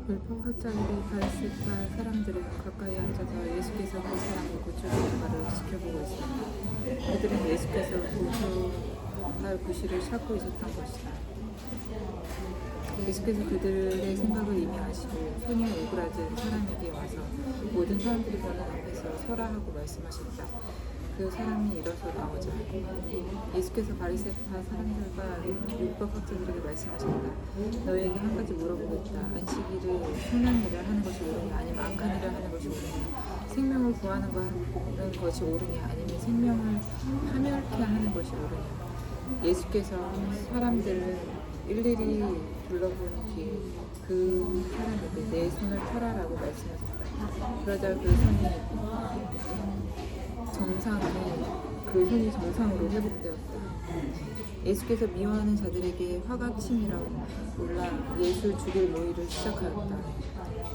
율법 학자들이 바리새파 사람들은 가까이 앉아서 예수께서 그 사람을 고쳐주는 바를 지켜보고 있었다. 그들은 예수께서 고쳐할 구실을 찾고 있었던 것이다. 예수께서 그들의 생각을 이미 아시고 손이 오그라진 사람에게 와서 모든 사람들이 보는 앞에서 서라 하고 말씀하셨다. 그 사람이 일어서 나오자 예수께서 바리새파 사람들과 율법학자들에게 말씀하셨다. 너희에게 한 가지 물어보겠다. 안식일을 선한 일을 하는 것이 옳으냐 아니면 악한 일을 하는 것이 옳으냐? 생명을 구하는 것이 옳으냐 아니면 생명을 파멸케 하는 것이 옳으냐? 예수께서 사람들을 일일이 둘러본 뒤에 그 사람에게 내 손을 펴라라고 말씀하셨다. 그러자 그 손이 정상으로 회복되었다. 예수께서 미워하는 자들에게 화가 치밀어 올라 예수를 죽일 모의를 시작하였다.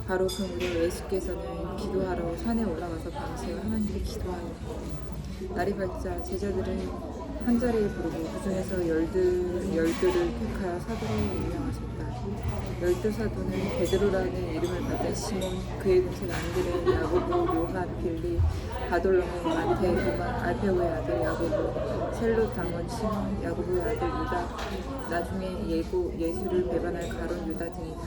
바로 그 무렵 예수께서는 기도하러 산에 올라가서 밤새 하나님께 기도하였고 날이 밝자 제자들은 한자리에 부르고 그 중에서 열두를 택하여 사도로 임명하셨다. 열두 사도는 베드로라는 이름을 받은 시몬, 그의 동생 안드레, 야고보, 요한, 빌리, 바돌로메, 마태, 도마, 알페오의 아들 야고보, 셀롯 당원 시몬, 야고보의 아들 유다, 나중에 예수를 배반할 가룟 유다 등이다.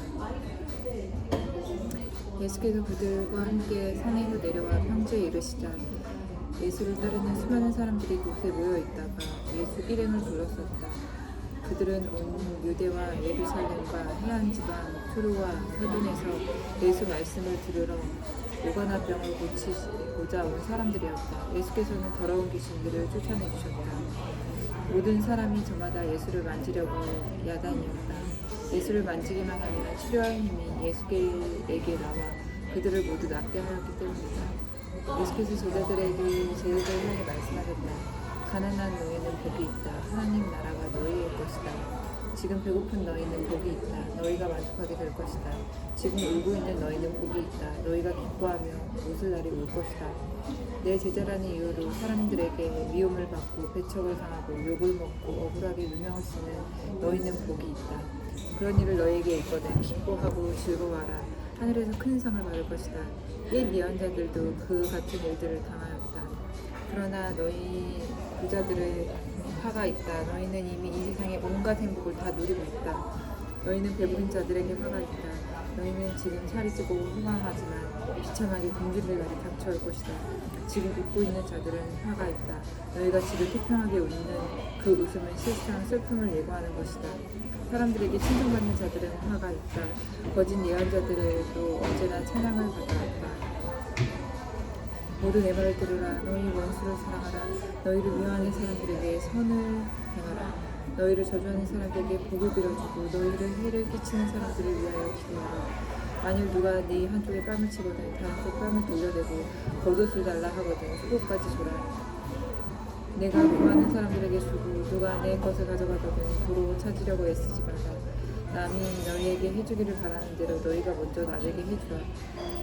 예수께서 그들과 함께 산에서 내려와 평지에 이르시자 예수를 따르는 수많은 사람들이 곳에 모여 있다가 예수 일행을 둘러쌌다. 그들은 온 유대와 예루살렘과 해안 지방 투로와 사돈에서 예수 말씀을 들으러 오가나 병을 고치고자 온 사람들이었다. 예수께서는 더러운 귀신들을 쫓아내 주셨다. 모든 사람이 저마다 예수를 만지려고 야단이었다. 예수를 만지기만 하면 치료할 힘이 예수께에게 나와 그들을 모두 낫게 하였기 때문이다. 예수께서 제자들을 향해 말씀하셨다. 가난한 너희는 복이 있다. 하나님 나라가 너희의 것이다. 지금 배고픈 너희는 복이 있다. 너희가 만족하게 될 것이다. 지금 울고 있는 너희는 복이 있다. 너희가 기뻐하며 웃을 날이 올 것이다. 내 제자라는 이유로 사람들에게 미움을 받고 배척을 당하고 욕을 먹고 억울하게 유명을 쓰는 너희는 복이 있다. 그런 일을 너희에게 있거든 기뻐하고 즐거워하라. 하늘에서 큰 상을 받을 것이다. 옛 예언자들도 그 같은 일들을 당하였다. 그러나 너희 부자들의 화가 있다. 너희는 이미 이 세상의 온갖 행복을 다 누리고 있다. 너희는 배부른 자들에게 화가 있다. 너희는 지금 살이 찌고 호강하지만 비참하게 굶주릴 날이 닥쳐올 것이다. 지금 웃고 있는 자들은 화가 있다. 너희가 지금 태평하게 웃는 그 웃음은 실상 슬픔을 예고하는 것이다. 사람들에게 칭송받는 자들은 화가 있다. 거짓 예언자들에도 언제나 찬양을 받아왔다. 모두 내 말을 들으라. 너희 원수를 사랑하라. 너희를 미워하는 사람들에게 선을 행하라. 너희를 저주하는 사람들에게 복을 빌어주고 너희를 해를 끼치는 사람들을 위하여 기도하라. 만일 누가 네 한쪽에 뺨을 치거든 다른 쪽 뺨을 돌려대고 겉옷을 달라 하거든 속옷까지 줘라. 내가 구하는 사람들에게 주고 누가 내 것을 가져가거든 도로 찾으려고 애쓰지 말라. 남이 너희에게 해주기를 바라는 대로 너희가 먼저 남에게 해주라.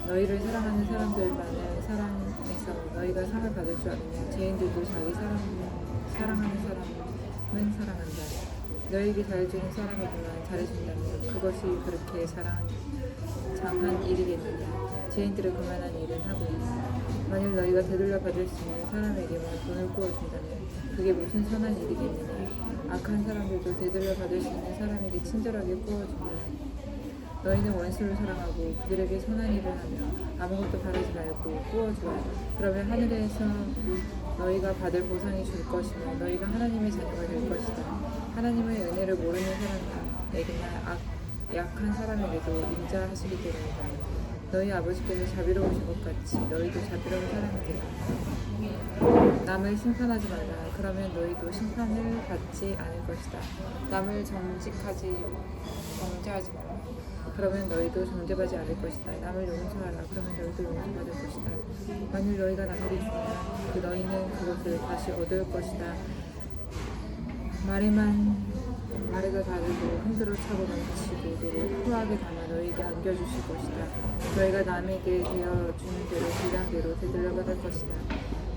너희를 사랑하는 사람들만을 사랑해서 너희가 상을 받을 줄 아느냐. 죄인들도 자기 사랑하는 사람은 사랑한다. 너희에게 잘해주는 사람에게만 잘해준다면 그것이 그렇게 장한 일이겠느냐. 죄인들은 그만한 일은 하고 있다. 만일 너희가 되돌려 받을 수 있는 사람에게만 돈을 구워준다면 그게 무슨 선한 일이겠느냐. 악한 사람들도 되돌려 받을 수 있는 사람에게 친절하게 구워준다. 너희는 원수를 사랑하고 그들에게 선한 일을 하며 아무것도 바라지 말고 구워주라. 그러면 하늘에서 너희가 받을 보상이 줄 것이며 너희가 하나님의 자녀가 될 것이다. 하나님의 은혜를 모르는 사람에게나 약한 사람에게도 인자하시기 때문이다. 너희 아버지께서 자비로우신 것 같이 너희도 자비로운 사람이 되라. 남을 심판하지 말라. 그러면 너희도 심판을 받지 않을 것이다. 남을 정죄하지 말라. 그러면 너희도 정죄받지 않을 것이다. 남을 용서하라. 그러면 너희도 용서받을 것이다. 만일 너희가 남에게 주면 너희는 그것을 다시 얻을 것이다. 말에가 다르고 흔들어 차고 넘치고 또 후하게 담아 너희에게 안겨주실 것이다. 너희가 남에게 되어주는 대로 분량대로 되돌려받을 것이다.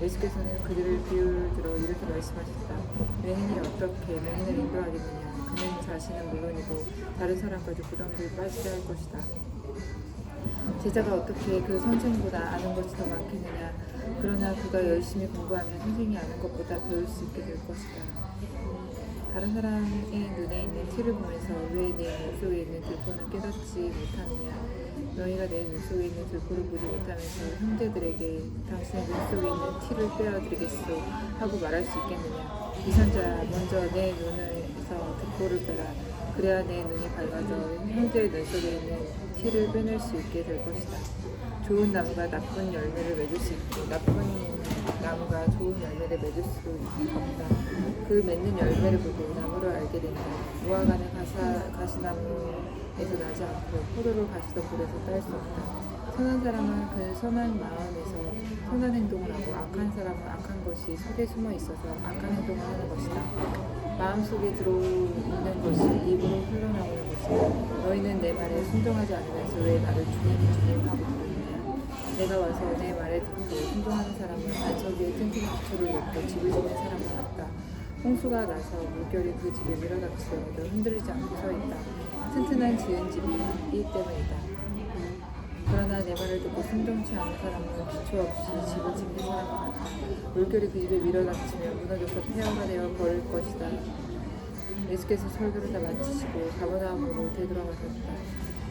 예수께서는 그들을 비유를 들어 이렇게 말씀하셨다. 맹인이 어떻게 맹인을 인도하겠느냐. 그는 자신은 물론이고 다른 사람까지 구덩이를 빠지게 할 것이다. 제자가 어떻게 그 선생보다 아는 것이 더 많겠느냐. 그러나 그가 열심히 공부하면 선생이 아는 것보다 배울 수 있게 될 것이다. 다른 사람의 눈에 있는 티를 보면서 왜 내 눈 속에 있는 들보는 깨닫지 못하느냐. 너희가 내 눈 속에 있는 들보를 보지 못하면서 형제들에게 당신의 눈 속에 있는 티를 빼어드리겠소 하고 말할 수 있겠느냐. 이선자 먼저 내 눈에서 들보를 빼라. 그래야 내 눈이 밝아져 형제의 눈 속에 있는 티를 빼낼 수 있게 될 것이다. 좋은 나무가 나쁜 열매를 맺을 수 있고 나쁜 나무가 좋은 열매를 맺을 수 없다. 그 맺는 열매를 보고 나무를 알게 된다. 무화과는 가시나무에서 나지 않고 포도를 가시덤불에서 딸 수 없다. 선한 사람은 그 선한 마음에서 선한 행동을 하고 악한 사람은 악한 것이 속에 숨어 있어서 악한 행동을 하는 것이다. 마음속에 들어오는 것이 입으로 흘러나오는 것이다. 너희는 내 말에 순종하지 않으면서 왜 나를 주님 주님 하고 부르느냐. 내가 와서 내 말에 듣고 순종하는 사람은 반석 위에 튼튼한 기초를 놓고 집을 짓는 사람과 같다. 홍수가 나서 물결이 그 집에 밀어닥치더라도 흔들리지 않고 서 있다. 튼튼한 지은 집이 이 때문이다. 그러나 내 말을 듣고 순종치 않은 사람은 기초 없이 집을 짓는 사람과 같다. 물결이 그 집에 밀어닥치며 무너져서 폐허가 되어 버릴 것이다. 예수께서 설교를 다 마치시고 가버나움으로 되돌아가셨다.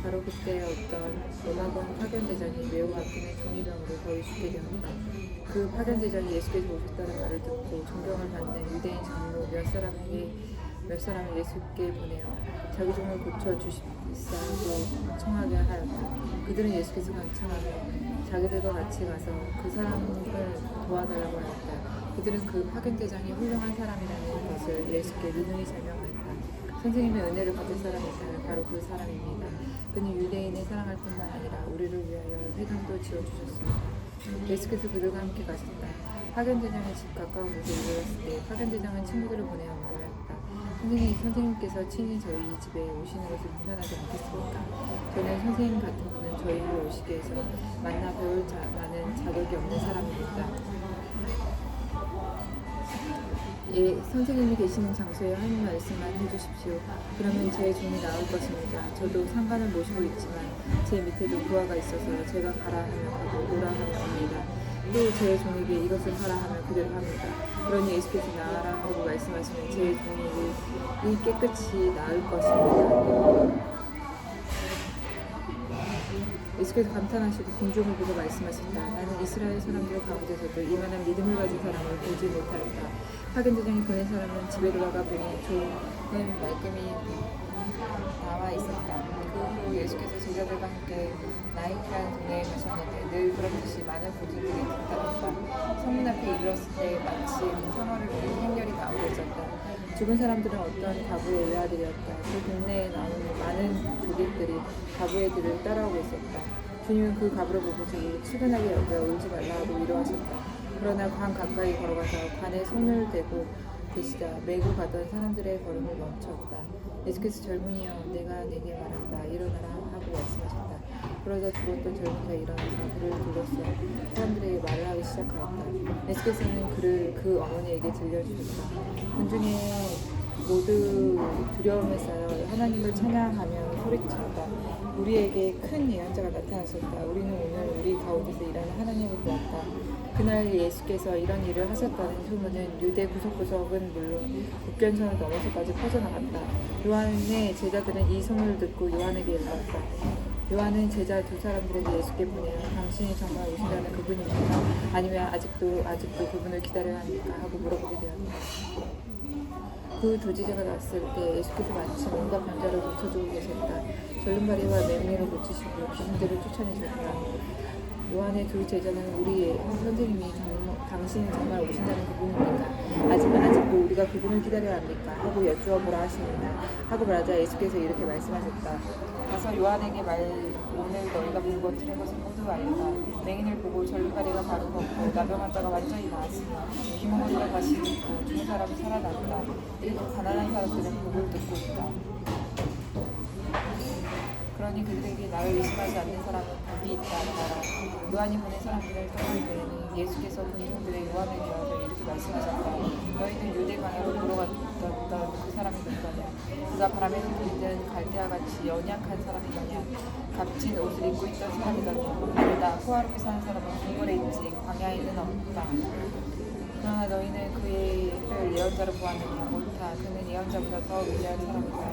바로 그때 어떤 로마군 파견대장이 매우 아프는 종이병으로 거의 죽게 되었다. 그 파견대장이 예수께서 오셨다는 말을 듣고 존경을 받는 유대인 장로 몇 사람을 예수께 보내어 자기 종을 고쳐 주십사고 청하게 하였다. 그들은 예수께서 간청하며 자기들과 같이 가서 그 사람을 도와달라고 하였다. 그들은 그 파견대장이 훌륭한 사람이라는 것을 예수께 누누이 설명하였다. 선생님의 은혜를 받을 사람이 있다면 바로 그 사람입니다. 그는 유대인을 사랑할 뿐만 아니라 우리를 위하여 회당도 지어주셨습니다. 예수께서 그들과 함께 가셨다. 파견대장의 집 가까운 곳에 이르렀을 때 파견대장은 친구들을 보내어 말하였다. 선생님께서 친히 저희 집에 오시는 것을 불편하지 않겠습니까? 저는 선생님 같은 분은 저희를 오시게 해서 만나 배울 많은 자격이 없는 사람입니다. 예, 선생님이 계시는 장소에 한 말씀만 해주십시오. 그러면 제 종이 나을 것입니다. 저도 상관을 모시고 있지만 제 밑에도 부하가 있어서 제가 가라 하면 가고 오라 하면 옵니다. 또 제 종에게 이것을 하라 하면 그대로 합니다. 그러니 예수께서 나아라 하고 말씀하시면 제 종에게 깨끗이 나을 것입니다. 예수께서 감탄하시고 궁중을 보고 말씀하셨다. 나는 이스라엘 사람들 가운데서도 이만한 믿음을 가진 사람을 보지 못하였다. 파견대장이 보낸 사람은 집에 들어가 보니 종은 말끔히 나와 있었다. 그 후 예수께서 제자들과 함께 나인이라는 동네에 가셨는데 늘 그렇듯이 많은 고객들이 뒤따랐다. 성문 앞에 이르렀을 때 마침 상어를 부린 행렬이 나오고 있었다. 죽은 사람들은 어떤 과부의 외아들이었다. 그 동네에 나오는 많은 조객들이 과부의 뒤를 따라오고 있었다. 주님은 그 과부를 보고 측은하게 여겨 울지 말라 하고 위로하셨다. 그러나 관 가까이 걸어가서 관에 손을 대고 계시다 메고 가던 사람들의 걸음을 멈췄다. 예수께서 젊은이여 내가 내게 말한다 일어나라 하고 말씀하셨다. 그러자 죽었던 젊은이가 일어나서 그를 둘러싸 사람들에게 말을 하기 시작하였다. 예수께서는 그를 그 어머니에게 들려주셨다. 군중에 모두 두려움에 쌓여 하나님을 찬양하며 소리쳤다. 우리에게 큰 예언자가 나타나셨다. 우리는 오늘 우리 가운데서 일하는 하나님을 보았다. 그날 예수께서 이런 일을 하셨다는 소문은 유대 구석구석은 물론 국경선을 넘어서까지 퍼져나갔다. 요한의 제자들은 이 소문을 듣고 요한에게 일렀다. 요한은 제자 두 사람들에게 예수께 보내어 당신이 정말 오신다는 그분입니까? 아니면 아직도 그분을 기다려야 합니까? 하고 물어보게 되었다. 그 두 제자가 왔을 때 예수께서 마침 온갖 병자를 고쳐주고 계셨다. 절름발이와 맹리를 고치시고 귀신들을 쫓아내셨다. 요한의 두 제자는 우리 선생님이 당신이 정말 오신다는 그분입니까? 아직도 우리가 그분을 기다려야 합니까? 하고 여쭈어 보라 하시느냐 하고 말하자 예수께서 이렇게 말씀하셨다. 가서 요한에게 오늘 너희가 본 것 들은 것을 모두 알리라. 맹인을 보고 절름발이가 바로 걷고 나병 자가 완전히 나았으니 귀머거리가 다시 듣고 죽은 사람이 살아났다. 그리고 가난한 사람들은 복을 듣고 있다. 그러니 그들에게 나를 의심하지 않는 사람은 복이 있다 하라. 요한이 보낸 사람들을 떠올리니 예수께서 군중들의 요한에게 와서 이렇게 말씀하셨다. 너희는 유대 강으로 돌아갔다. 있었던 그 사람이 누구더냐? 그가 바람에서 들리던 갈대아같이 연약한 사람이더냐? 값진 옷을 입고 있던 사람이더냐? 아니다. 호화롭게 사는 사람은 궁궐에 있지 광야에는 없다. 그러나 너희는 그를 예언자로 보았느냐? 옳다. 그는 예언자보다 더 위대한 사람이다.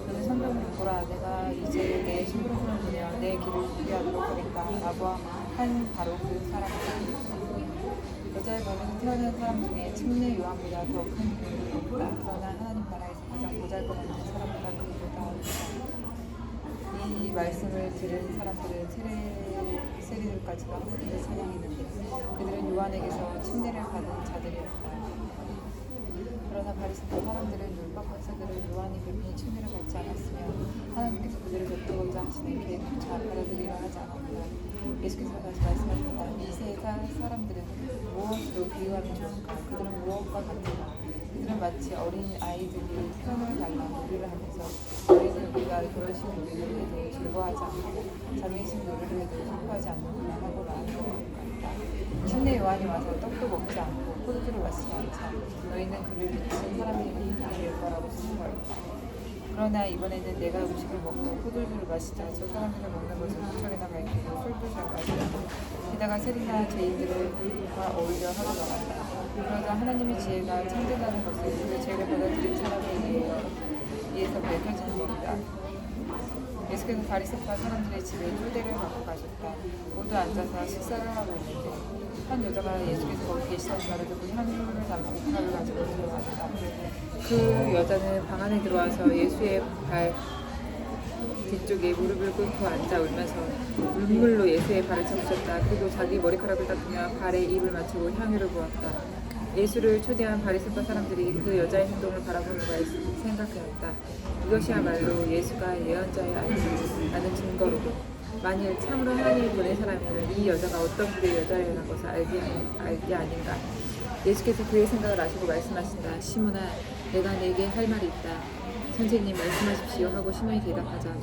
그는 성경을 보라. 내가 이제 내 심부름꾼을 보내어 내 길을 준비하도록 하겠다. 라고 한 바로 그 사람이다. 여자의 몸에서 태어난 사람 중에 침례 요한보다 더 큰 분이 없다. 그러나 하나님 나라에서 가장 보잘것없는 사람보다 그보다 없다. 이 말씀을 들은 사람들은 세리들까지도 하나님을 찬양했는데 그들은 요한에게서 침례를 받은 자들이었다. 그러나 바리새파 사람들은 율법 박사들은 요한이 별풍이 침례를 받지 않았으면 하나님께서 그들을 베푸고자 하시는 계획조차 받아들이려 하지 않았다. 예수께서 다시 말씀하셨다. 이 세상 사람들은 무엇으로 비유하면 좋은가? 그들은 무엇과 같은가? 그들은 마치 어린 아이들이 손을 달라 놀이를 하면서 어린 우리가 그런 식으로 놀이를 해도 즐거워하지 않고 자매식 놀이를 해도 슬퍼하지 않는구나 하고 말하는 것 같다. 침례 요한이 와서 떡도 먹지 않고 포도주를 마시지 않자 너희는 그를 미친 사람이 될 거라고 생각하였다. 그러나 이번에는 내가 음식을 먹고 포도주를 마시자 저 사람들을 먹는 것을 무척이나 밝히고 술도 잘 마시고 게다가 세리나 죄인들과 어울려 하고 나간다. 그러자 하나님의 지혜가 참되다는 것을 그 죄를 받아들인 사람에 의해서 밝혀지는 겁니다. 예수께서 바리새파 사람들의 집에 초대를 받고 가셨다. 모두 앉아서 식사를 하고 있는데 한 여자가 예수께서 거기 계시다는 말을 듣고 향유를 담은 칼을 가지고 들어갔다. 그 여자는 방 안에 들어와서 예수의 발 뒤쪽에 무릎을 꿇고 앉아 울면서 눈물로 예수의 발을 적셨다. 그리고 자기 머리카락을 닦으며 발에 입을 맞추고 향유를 부었다. 예수를 초대한 바리새파 사람들이 그 여자의 행동을 바라보는 걸 생각해왔다. 이것이야말로 예수가 예언자야 라는 증거로고 만일 참으로 하나님이 보낸 사람이면 이 여자가 어떤 분의 여자라는 것을 알게 아닌가. 예수께서 그의 생각을 아시고 말씀하신다. 시몬아, 내가 내게 할 말이 있다. 선생님 말씀하십시오 하고 시몬이 대답하자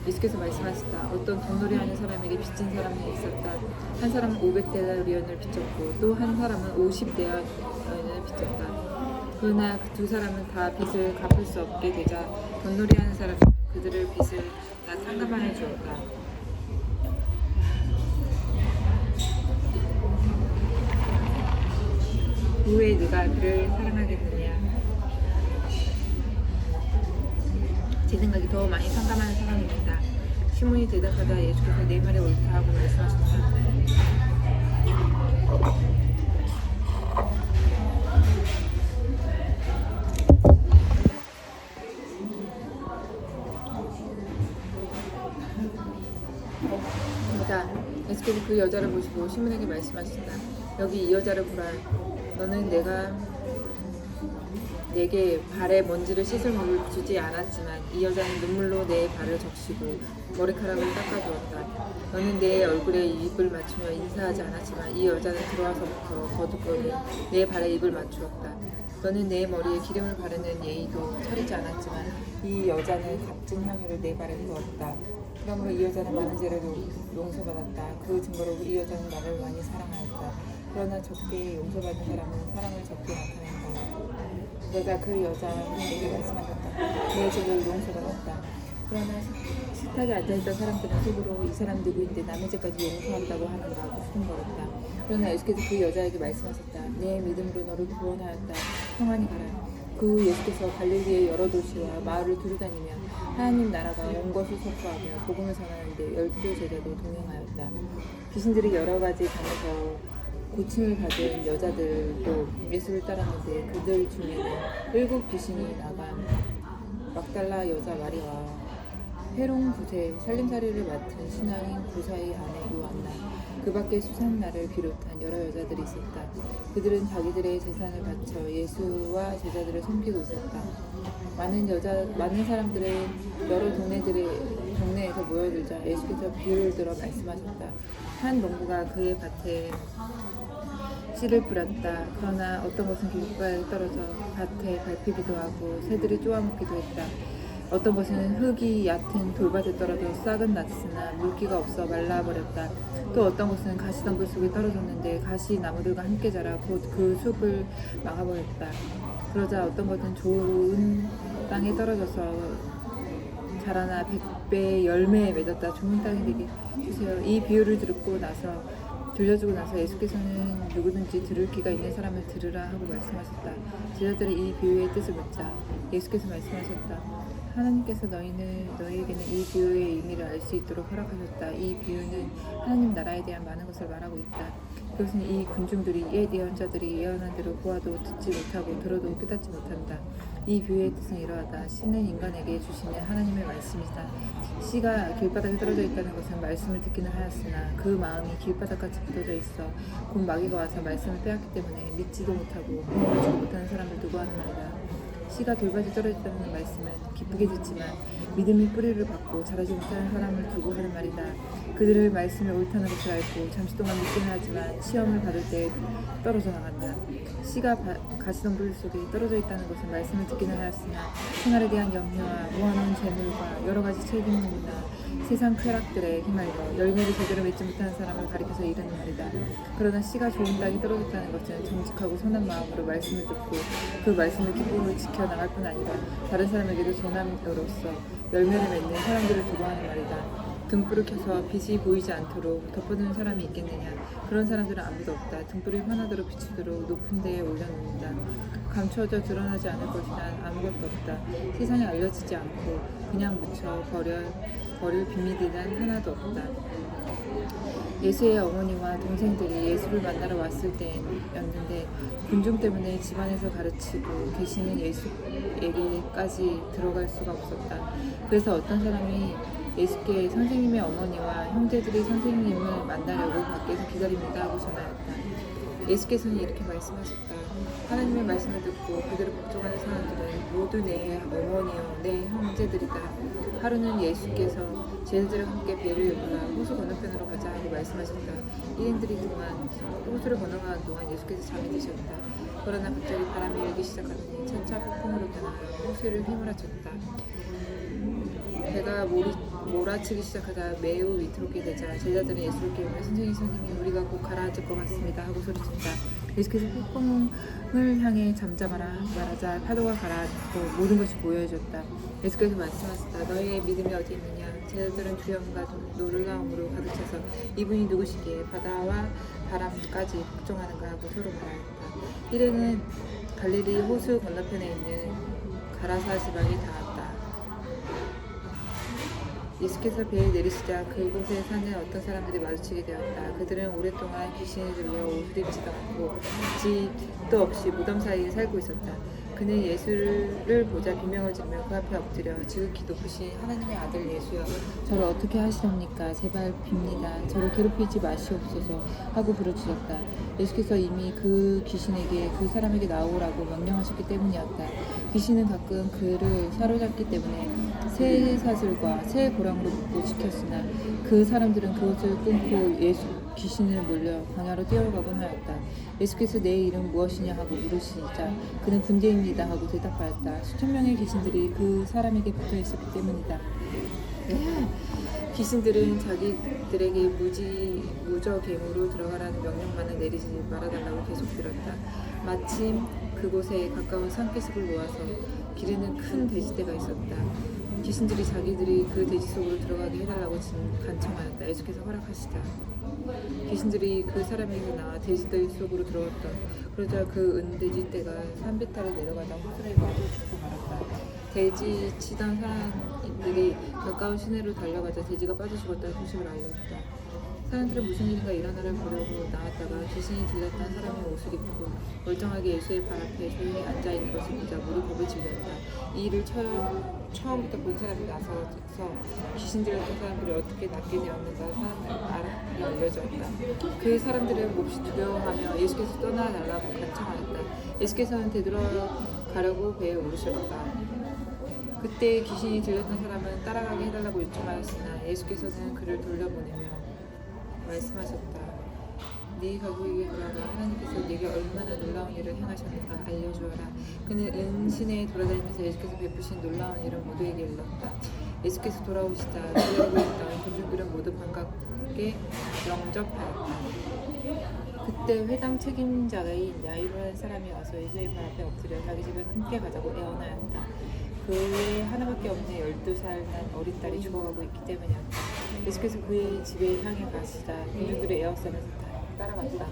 예수께서 말씀하셨다. 어떤 돈놀이하는 사람에게 빚진 사람이 있었다. 한 사람은 500데나리온을 빚졌고 또 한 사람은 50데나리온을 빚졌다. 그러나 그 두 사람은 다 빚을 갚을 수 없게 되자 돈놀이하는 사람은 그들을 빚을 다 상감하여 주었다. 후에 네가 그를 사랑하겠느냐? 제 생각이 더 많이 상감하는 사람입니다. 시몬이 대답하다 예수께서 내 말이 옳다 하고 말씀하셨다. 자, 예수께서 그 여자를 보시고 시몬에게 말씀하신다. 여기 이 여자를 보라. 너는 내게 발에 먼지를 씻을 물을 주지 않았지만 이 여자는 눈물로 내 발을 적시고 머리카락을 닦아주었다. 너는 내 얼굴에 입을 맞추며 인사하지 않았지만 이 여자는 들어와서부터 거듭거리 내 발에 입을 맞추었다. 너는 내 머리에 기름을 바르는 예의도 차리지 않았지만 이 여자는 값진 향유를 내 발에 부었다. 그러므로 이 여자는 많은 죄를 용서받았다. 그 증거로 이 여자는 나를 많이 사랑하였다. 그러나 적게 용서받은 사람은 사랑을 적게 나타낸다. 내가 그 여자에게 말씀하셨다. 내 죄를 용서받았다. 그러나 식탁에 앉아있던 사람들은 속으로 이 사람 누구인데 남의 죄까지 용서한다고 하는가 하고 수군거렸다. 그러나 예수께서 그 여자에게 말씀하셨다. 내 믿음으로 너를 구원하였다. 평안히 가라. 그 예수께서 갈릴리의 여러 도시와 마을을 두루다니며 하나님 나라가 온 것을 선포하며 복음을 전하는데 12 제자도 동행하였다. 귀신들이 여러 가지 방에서 고침을 받은 여자들도 예수를 따랐는데 그들 중에는 7 귀신이 나간 막달라 여자 마리아와 헤롱 부세 살림살이를 맡은 신하인 구사의 아내 요한나 그 밖에 수산나를 비롯한 여러 여자들이 있었다. 그들은 자기들의 재산을 바쳐 예수와 제자들을 섬기고 있었다. 많은 사람들의 여러 동네에서 모여들자 예수께서 비유를 들어 말씀하셨다. 한 농부가 그의 밭에 씨를 뿌렸다. 그러나 어떤 것은 길가에 떨어져 밭에 밟히기도 하고 새들이 쪼아먹기도 했다. 어떤 것은 흙이 얕은 돌밭에 떨어져 싹은 났으나 물기가 없어 말라버렸다. 또 어떤 것은 가시덤불 속에 떨어졌는데 가시 나무들과 함께 자라 곧 그 숲을 막아버렸다. 그러자 어떤 것은 좋은 땅에 떨어져서 자라나 100배 열매에 맺었다. 좋은 땅이 되게 주세요. 이 비유를 들려주고 나서 예수께서는 누구든지 들을 귀가 있는 사람을 들으라 하고 말씀하셨다. 제자들이 이 비유의 뜻을 묻자 예수께서 말씀하셨다. 하나님께서 너희에게는 이 비유의 의미를 알 수 있도록 허락하셨다. 이 비유는 하나님 나라에 대한 많은 것을 말하고 있다. 그것은 이 군중들이 옛 예언자들이 예언한 대로 보아도 듣지 못하고 들어도 깨닫지 못한다. 이 비유의 뜻은 이러하다. 씨는 인간에게 주시는 하나님의 말씀이다. 씨가 길바닥에 떨어져 있다는 것은 말씀을 듣기는 하였으나 그 마음이 길바닥같이 굳어져 있어 곧 마귀가 와서 말씀을 빼앗기 때문에 믿지도 못하고 공부하지도 못하는 사람을 두고 하는 말이다. 씨가 돌밭에 떨어졌다는 말씀은 기쁘게 듣지만 믿음이 뿌리를 받고 자라지 못하는 사람을 두고 하는 말이다. 그들을 말씀을 옳다는 것을 알고 잠시 동안 믿기는 하지만 시험을 받을 때 떨어져 나간다. 씨가 가시덤불 속에 떨어져 있다는 것은 말씀을 듣기는 하였으나 생활에 대한 염려와 모아놓은 재물과 여러 가지 책임이나 세상 쾌락들에 휘말려 열매를 제대로 맺지 못하는 사람을 가리켜서 이르는 말이다. 그러나 씨가 좋은 땅에 떨어졌다는 것은 정직하고 선한 마음으로 말씀을 듣고 그 말씀을 기쁨으로 지켜나갈 뿐 아니라 다른 사람에게도 전함으로써 열매를 맺는 사람들을 두고 하는 말이다. 등불을 켜서 빛이 보이지 않도록 덮어두는 사람이 있겠느냐? 그런 사람들은 아무도 없다. 등불이 환하도록 비추도록 높은 데에 올려놓는다. 감추어져 드러나지 않을 것이란 아무것도 없다. 세상에 알려지지 않고 그냥 묻혀 버릴 비밀이란 하나도 없다. 예수의 어머니와 동생들이 예수를 만나러 왔을 때였는데 군중 때문에 집안에서 가르치고 계시는 예수에게까지 들어갈 수가 없었다. 그래서 어떤 사람이 예수께 선생님의 어머니와 형제들이 선생님을 만나려고 밖에서 기다립니다 하고 전하였다. 예수께서는 이렇게 말씀하셨다. 하나님의 말씀을 듣고 그들을 복종하는 사람들은 모두 내 어머니요 내 형제들이다. 하루는 예수께서 제자들과 함께 배를 이끌어 호수 건너편으로 가자 하고 말씀하셨다. 1인들이 호수를 건너가는 동안 예수께서 잠이 드셨다. 그러나 갑자기 바람이 일기 시작하더니 차차 폭풍으로 변하여 호수를 휘몰아쳤다. 배가 몰아치기 시작하다 매우 위태롭게 되자 제자들은 예수를 깨우며 선생님 우리가 곧 가라앉을 것 같습니다 하고 소리쳤다. 예수께서 폭풍을 향해 잠잠하라 말하자 파도가 가라앉고 모든 것이 고요해졌다. 예수께서 말씀하셨다. 너희의 믿음이 어디 있느냐? 제자들은 두려움과 놀라움으로 가득 차서 이분이 누구시기에 바다와 바람까지 걱정하는가 하고 서로 말하였다. 일행은 갈릴리 호수 건너편에 있는 가라사 지방에 닿았다. 예수께서 배에 내리시자 그곳에 사는 어떤 사람들이 마주치게 되었다. 그들은 오랫동안 귀신이 들려 옷을 입지도 않고 집도 없이 무덤 사이에 살고 있었다. 그는 예수를 보자 비명을 지르며 그 앞에 엎드려 지극히 높으신 하나님의 아들 예수여 저를 어떻게 하시렵니까? 제발 빕니다. 저를 괴롭히지 마시옵소서 하고 부르짖었다. 예수께서 이미 그 귀신에게 그 사람에게 나오라고 명령하셨기 때문이었다. 귀신은 가끔 그를 사로잡기 때문에 새 사슬과 새 고랑으로 묶고 지켰으나 그 사람들은 그것을 끊고 귀신을 몰려 광야로 뛰어가곤 하였다. 예수께서 내 이름 무엇이냐 하고 물으시자 그는 군대입니다 하고 대답하였다. 수천 명의 귀신들이 그 사람에게 붙어 있었기 때문이다. 귀신들은 자기들에게 무저갱으로 들어가라는 명령만을 내리지 말아달라고 계속 빌었다. 마침 그곳에 가까운 산기슭을 놓아서 기르는 큰 돼지떼가 있었다. 귀신들이 자기들이 그 돼지 속으로 들어가게 해달라고 간청하였다. 예수께서 허락하시자 귀신들이 그 사람에게 나와 돼지들 속으로 들어갔다. 그러자 그 은돼지떼가 산비탈에 내려가다 호수에 빠져 죽고 말았다. 돼지 치던 사람들이 가까운 시내로 달려가자 돼지가 빠져 죽었다는 소식을 알렸다. 사람들은 무슨 일인가 일어나를 보려고 나왔다가 귀신이 들렸던 사람의 옷을 입고 멀쩡하게 예수의 발 앞에 조용히 앉아있는 것을 보자 무릎을 질렸다. 이 일을 처음부터 본 사람이 나서서 귀신 들렸던 사람들이 어떻게 낫게 되었는가 사람들이 알려졌다. 그 사람들은 몹시 두려워하며 예수께서 떠나달라고 간청하였다. 예수께서는 되돌아가려고 배에 오르셨다. 그때 귀신이 들렸던 사람은 따라가게 해달라고 요청하였으나 예수께서는 그를 돌려보내며 말씀하셨다. 네 가족에게 돌아가 하나님께서 네게 얼마나 놀라운 일을 행하셨는가 알려주어라. 그는 은신에 돌아다니면서 예수께서 베푸신 놀라운 일을 모두에게 일렀다. 예수께서 돌아오시자 기다리고 있던 군중들은 모두 반갑게 영접하였다. 그때 회당 책임자인 야이로라는 사람이 와서 예수의 발 앞에 엎드려 자기 집에 함께 가자고 애원하였다. 그의 하나밖에 없는 12살 난 어린 딸이 죽어가고 있기 때문이었다. 예수께서 그의 집에 향해 가시자 군중들이 에워싸면서 따라갔다.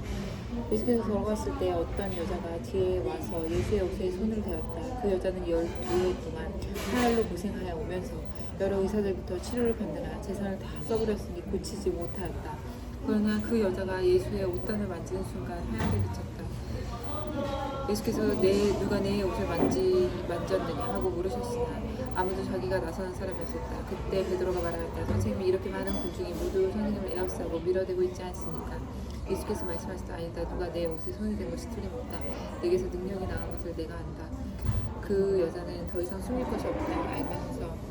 예수께서 걸어갔을 때 어떤 여자가 뒤에 와서 예수의 옷에 손을 대었다. 그 여자는 12해 동안 사흘로 고생하여 오면서 여러 의사들부터 치료를 받느라 재산을 다 써버렸으니 고치지 못하였다. 그러나 그 여자가 예수의 옷단을 만지는 순간 하얗게 비쳤다. 예수께서 누가 내 옷을 만졌느냐 하고 물으셨으나 아무도 자기가 나서는 사람이 없었다. 그때 베드로가 말하였다. 선생님이 이렇게 많은 군중이 모두 선생님을 에워싸고 밀어대고 있지 않습니까? 예수께서 말씀하셨다. 아니다. 누가 내 옷에 손을 댄 것이 틀림없다. 내게서 능력이 나온 것을 내가 안다. 그 여자는 더 이상 숨길 것이 없다고 알면서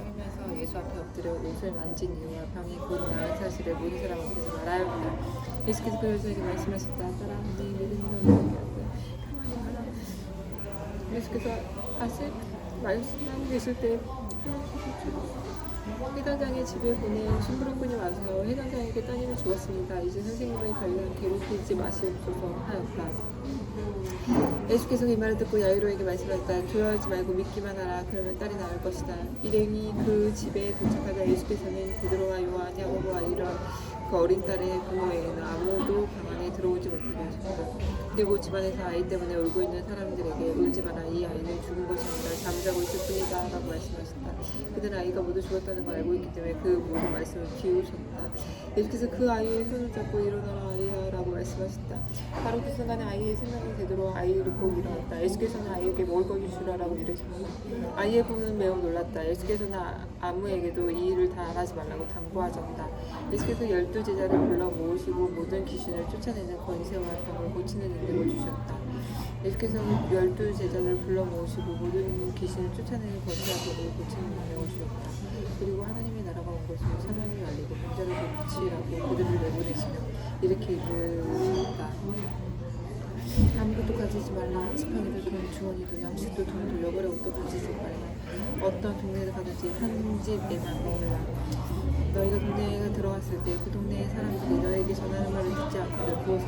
예수 앞에 엎드려 옷을 만진 이유와 병이 곧 나은 사실을 모든 사람 앞에서 말하였다. 예수께서 그 여자에게 말씀하셨다. 딸아, 네 믿음이 너를 위하였다. 예수께서 아직 말씀하고 계실 때 해당장의 집에 보낸 심부름꾼이 와서 해당장에게 따님이 죽었습니다. 이제 선생님의 저희는 괴롭히지 마시옵소서 하였다. 예수께서 이 말을 듣고 야이로에게 말씀하셨다. 두려워하지 말고 믿기만 하라. 그러면 딸이 나을 것이다. 일행이 그 집에 도착하자 예수께서는 베드로와 요한, 야고보와 이런 그 어린 딸의 부모 외에는 아무도 방 안에 들어오지 못하게 하셨다. 그리고 집안에서 아이 때문에 울고 있는 사람들에게 울지 마라. 이 아이는 죽은 것이 아니라 잠자고 있을 뿐이다 라고 말씀하셨다. 그들은 아이가 모두 죽었다는 걸 알고 있기 때문에 그 모든 말씀을 비우셨다. 예수께서 그 아이의 손을 잡고 일어나라 아이야 라고 말씀하셨다. 바로 그 순간에 아이의 생각이 되도록 아이를 보고 일어났다. 예수께서는 아이에게 먹을 것을 주라라고 이르셨다. 아이의 부모는 매우 놀랐다. 예수께서는 아무에게도 이 일을 다 하지 말라고 당부하셨다. 예수께서 12제자를 불러 모으시고 모든 귀신을 쫓아내는 권세와 병을 고치는 능력을 주셨다. 예수께서 12제자를 불러 모으시고 모든 귀신을 쫓아내는 권세와 병을 고치는 능력을 주셨다. 그리고 하나님의 나라가 온 것을 사명을 알리고 병자를 고치라고 그들을 내보내시며 이렇게 이르셨다. 아무것도 가지지 말라. 지팡이도 돈, 주머니도 양식도 돈도 여벌의 옷도 가지지 말라. 어떤 동네를 가든지 한 집에만 머물라. 너희가 동네에 들어갔을 때 그 동네의 사람들이 너에게 전하는 말을 듣지 않거든 그곳을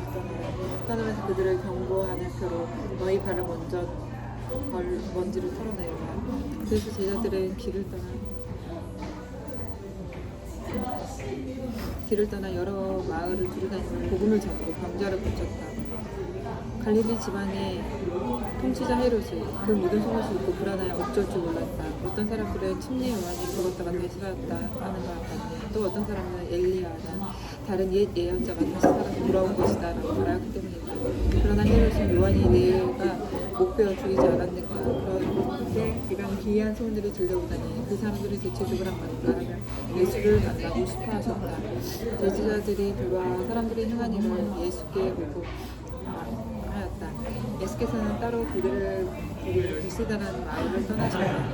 떠나면서 그들을 경고하는 표로 너희 발을 먼지를 털어내라. 그래서 제자들은 길을 떠나 여러 마을을 두루다니며 복음을 전하고 병자를 고쳤다. 갈릴리 집안의 통치자 헤롯이 그 모든 속옷을 입고 불안하여 어쩔 줄 몰랐다. 어떤 사람들은 침례 요한이 죽었다가 다시 살았다 하는 것 같았네. 또 어떤 사람은 엘리야나 다른 옛 예언자가 다시 살아서 돌아온 것이다 라고 말하기 때문이다. 그러나 헤롯은 요한이 내가 못 베어 죽이지 않았는가. 그런데 이런 기이한 소문들이 들려오다니 그 사람들이 대체적으로 말하며 예수를 만나고 싶어 하셨다. 제지자들이 들어와 사람들이 행한 일을 예수께 보고 하였다. 예수께서는 따로 그들을 비스다라는 마을을 떠나셨다.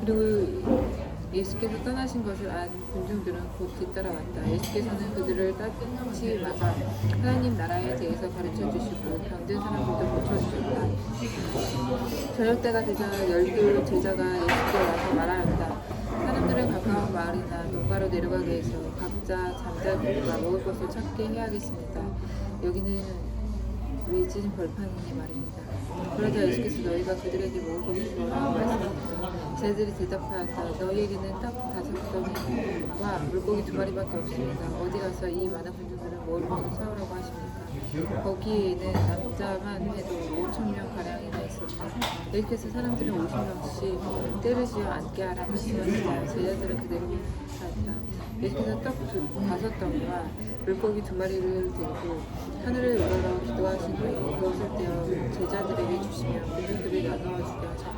그리고 예수께서 떠나신 것을 안 군중들은 곧 뒤따라왔다. 예수께서는 그들을 따뜻히 맞아 하나님 나라에 대해서 가르쳐 주시고 병든 사람들도 고쳐주셨다. 저녁 때가 되자 12제자가 예수께 와서 말하였다. 사람들은 가까운 마을이나 농가로 내려가게 해서 각자 잠자기와 먹을 것을 찾게 해야겠습니다. 여기는 외진 벌판이니 말입니다. 그러자 예수께서 너희가 그들에게 먹을 것을 주라고 말씀하셨다. 제자들이 대답하였다. 너희에게는 딱 5덩이와 물고기 2마리밖에 없습니다. 어디 가서 이 많은 군중들을 먹을 것을 사오라고 하십니까? 거기에는 남자만 해도 5,000명가량이나 있었다. 예수께서 사람들은 50명씩 때를 지어 앉게 하라 말씀하시자 제자들은 그대로 하였다. 예수께서 떡 5덩이와 물고기 2마리를 들고 하늘을 우러러 기도하신 후에 그것을 떼어 제자들에게 주시며 군중들이 나누어 주게 하셨다.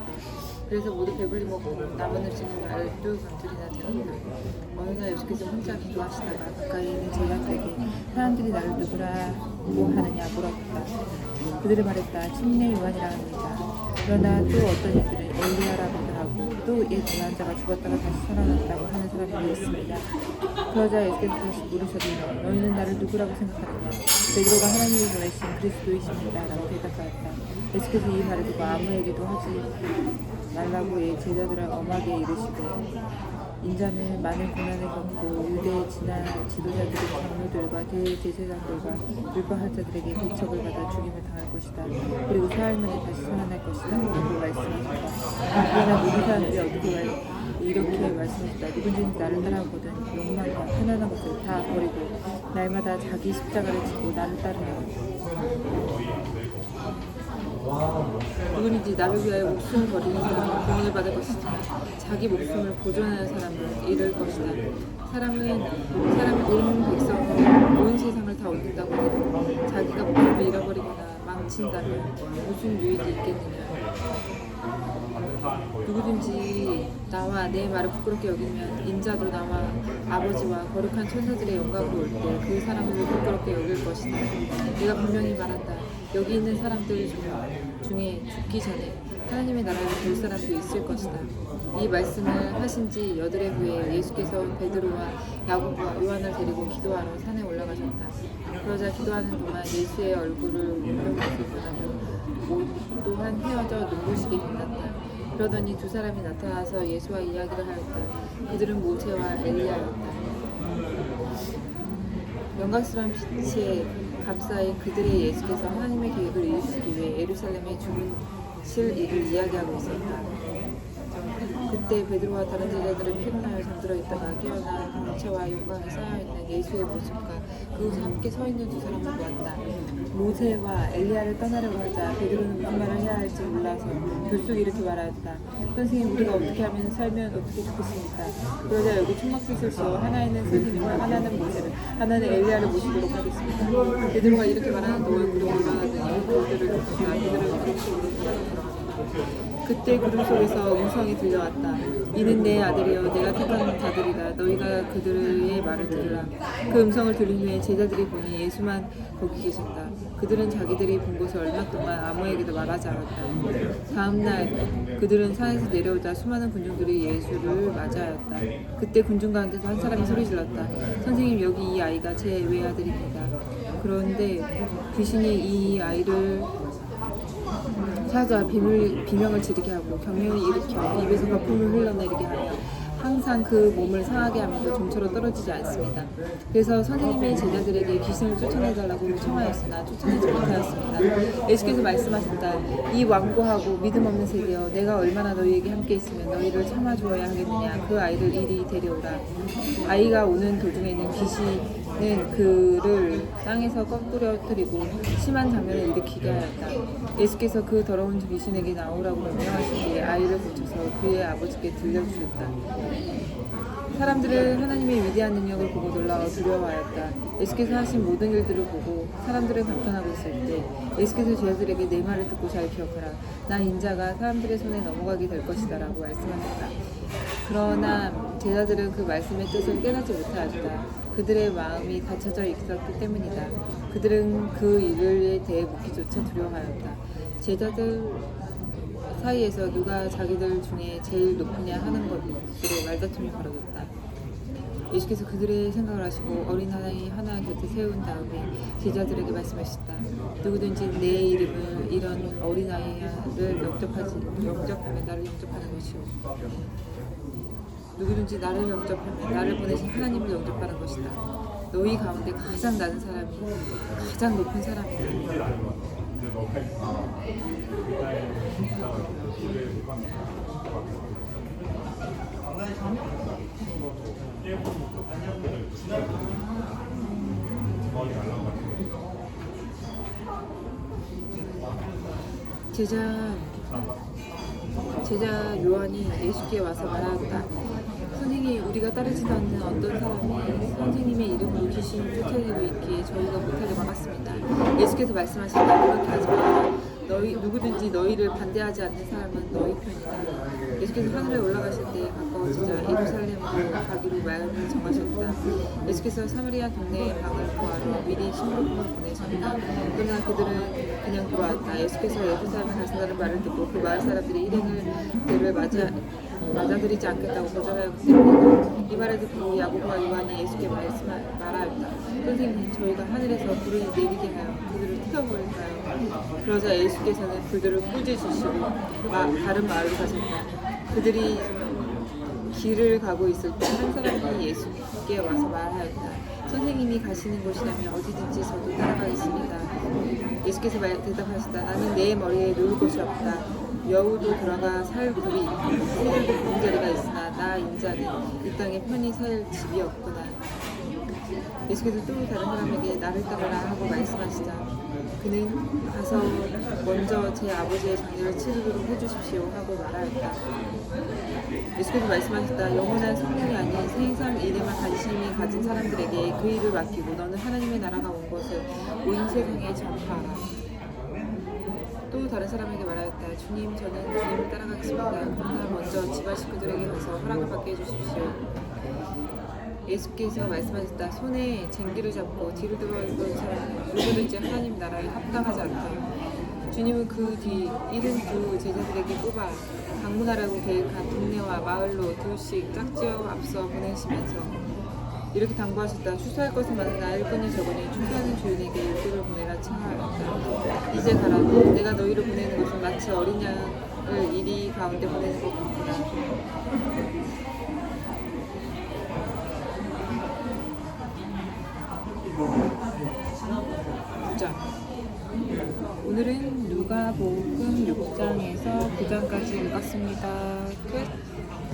그래서 모두 배불리 먹고 남은 음식은 12강줄이나 되었다. 어느 날 예수께서 혼자 기도하시다가 가까이 있는 제자들에게 사람들이 나를 누구라고 하느냐 물었다. 그들이 말했다. 침례 요한이라 합니다. 그러나 또 어떤 이들은 엘리야라고도 하고 또 옛 예언자가 죽었다가 다시 살아났다고 하는 사람들이 있습니다. 그러자 예수께서 다시 물으셨으며 너희는 나를 누구라고 생각하느냐? 베드로가 하나님이 보내신 그리스도이십니다 라고 대답하였다. 예수께서 이 말을 듣고 아무에게도 하지 말라고 제자들을 엄하게 이르시고 인자는 많은 고난을 겪고 유대 지도자들의 장로들과 대제사장들과 율법학 자들에게 배척을 받아 죽임을 당할 것이다. 그리고 사흘 만에 다시 살아날 것이다. 라고 말씀하셨다. 그러나 모든 사람들이 이렇게 말씀했다. 누군지 나를 따라오거든 욕망과 편안한 것을 다 버리고 날마다 자기 십자가를 지고 나를 따르며 누구든지 나를 위하여 목숨을 버리는 사람은 구원을 받을 것이지만 자기 목숨을 보존하는 사람은 잃을 것이다. 사람이 온 백성을 온 세상을 다 얻는다고 해도 자기가 목숨을 잃어버리거나 망친다면 무슨 유익이 있겠느냐. 누구든지 나와 내 말을 부끄럽게 여기면 인자도 나와 아버지와 거룩한 천사들의 영광으로 올 때 그 사람을 부끄럽게 여길 것이다. 내가 분명히 말한다. 여기 있는 사람들 중에 죽기 전에 하나님의 나라를 볼 사람도 있을 것이다. 이 말씀을 하신 지 여드레 후에 예수께서 베드로와 야고보와 요한을 데리고 기도하러 산에 올라가셨다. 그러자 기도하는 동안 예수의 얼굴을 운동으로 변하고 옷 또한 헤어져 눈부시게 빛났다. 그러더니 두 사람이 나타나서 예수와 이야기를 하였다. 그들은 모세와 엘리야였다. 영광스러운 빛에 감싸인 그들의 예수께서 하나님의 계획을 이루시기 위해 예루살렘에 죽으실 일을 이야기하고 있었다. 그때 베드로와 다른 제자들은 피곤하여 잠들어 있다가 깨어나 빛체와 영광이 쌓여있는 예수의 모습과 그곳에 함께 서 있는 두 사람을 보았다. 모세와 엘리야를 떠나려고 하자 베드로는 무슨 말을 해야 할지 몰라서 불쑥 이렇게 말하였다. 선생님, 우리가 어떻게 하면 살면 어떻게 좋겠습니까? 그러자 여기 천막셋을 지어 하나에는 선생님을, 하나는 모세를, 하나는 엘리야를 모시도록 하겠습니다. 베드로가 이렇게 말하는 동안 구름이 일어나더니 그들을 덮었다. 베드로는 구름 속으로 들어갔다. 그때 구름 속에서 음성이 들려왔다. 이는 내 아들이여 내가 택한 자들이라. 너희가 그들의 말을 들으라. 그 음성을 들은 후에 제자들이 보니 예수만 거기 계셨다. 그들은 자기들이 본 것을 얼마 동안 아무에게도 말하지 않았다. 다음 날 그들은 산에서 내려오자 수많은 군중들이 예수를 맞이하였다. 그때 군중 가운데서 한 사람이 소리질렀다. 선생님, 여기 이 아이가 제 외아들입니다. 그런데 귀신이 이 아이를 찾아 비명을 지르게 하고 경련을 일으켜 입에서 거품을 흘러내리게 하며 항상 그 몸을 상하게 하면서 좀처럼 떨어지지 않습니다. 그래서 선생님의 제자들에게 귀신을 쫓아내달라고 청하였으나 쫓아내지 못하였습니다. 예수께서 말씀하셨다. 이 완고하고 믿음 없는 세대여, 내가 얼마나 너희에게 함께 있으면 너희를 참아주어야 하겠느냐. 그 아이를 이리 데려오라. 아이가 오는 도중에는 귀신은 그를 땅에서 꺾으려뜨리고 심한 장면을 일으키게 하였다. 예수께서 그 더러운 귀신에게 나오라고 명령하시기에 아이를 고쳐서 그의 아버지께 들려주셨다. 사람들은 하나님의 위대한 능력을 보고 놀라워 두려워하였다. 예수께서 하신 모든 일들을 보고 사람들을 감탄하고 있을 때 예수께서 제자들에게 내 말을 듣고 잘 기억하라. 나 인자가 사람들의 손에 넘어가게 될 것이다 라고 말씀하셨다. 그러나 제자들은 그 말씀의 뜻을 깨닫지 못하였다. 그들의 마음이 닫혀져 있었기 때문이다. 그들은 그 일에 대해 묻기조차 두려워하였다. 제자들 사이에서 누가 자기들 중에 제일 높으냐 하는 것으로 말다툼이 벌어졌다. 예수께서 그들의 생각을 하시고 어린 아이 하나 곁에 세운 다음에 제자들에게 말씀하셨다. 누구든지 내 이름을 이런 어린 아이를 영접하면 나를 영접하는 것이요. 누구든지 나를 영접하면 나를 보내신 하나님을 영접하는 것이다. 너희 가운데 가장 낮은 사람이 가장 높은 사람이다. 제자 요한이 예수께 와서 말하였다. 선생님, 우리가 따르지도 않는 어떤 사람이 선생님의 이름으로 귀신을 쫓아내고 있기에 저희가 못하게 막았습니다. 예수께서 말씀하신다. 그렇게 하지 마라. 누구든지 너희를 반대하지 않는 사람은 너희 편이다. 예수께서 하늘에 올라가실 때 가까워지자 예루살렘으로 가기로 마음을 정하셨다. 예수께서 사마리아 동네의 방을 구하러 미리 신부를 보내셨다. 그러나 그들은 그냥 돌아왔다. 예수께서 예루살렘에 가신다는 말을 듣고 그 마을 사람들이 일행을 맞아들이지 않겠다고 거절하였기 때문이다. 이 말을 듣고 야고보와 요한이 예수께 말하였다. 선생님, 저희가 하늘에서 불을 내리게 하여 그들을 태워버릴까요? 그러자 예수께서는 그들을 꾸짖으시고 다른 마을로 가셨다. 그들이 길을 가고 있을 때 한 사람이 예수께 와서 말하였다. 선생님이 가시는 곳이라면 어디든지 저도 따라가겠습니다. 예수께서 대답하셨다. 나는 내 머리에 놓을 곳이 없다. 여우도 들어가 살 굴이 있고 새들도 부른 자리가 있으나 나 인자는 이 땅에 편히 살 집이 없구나. 예수께서 또 다른 사람에게 나를 따르라 하고 말씀하시자 그는 가서 먼저 제 아버지의 장례를 치르도록 해주십시오 하고 말하였다. 예수께서 말씀하셨다. 영원한 성령이 아닌 세상 일에만 관심이 가진 사람들에게 그 일을 맡기고 너는 하나님의 나라가 온 것을 온 세상에 전파하라. 또 다른 사람에게 말하였다. 주님, 저는 주님을 따라가겠습니다. 그러나 먼저 집안 식구들에게 가서 허락을 받게 해주십시오. 예수께서 말씀하셨다. 손에 쟁기를 잡고 뒤로 돌아오는 사람은 누구든지 하나님 나라에 합당하지 않다. 주님은 그 뒤 72 제자들에게 뽑아 방문하라고 계획한 동네와 마을로 둘씩 짝지어 앞서 보내시면서 이렇게 당부하셨다. 추수할 것은 많으나 일꾼이 적으니 추수하는 주인에게 일꾼을 보내라 청하였다. 이제 가라. 내가 너희를 보내는 것은 마치 어린 양을 이리 가운데 보내는 것 같구나. 오늘은 누가복음 6장에서 9장까지 읽었습니다. 끝.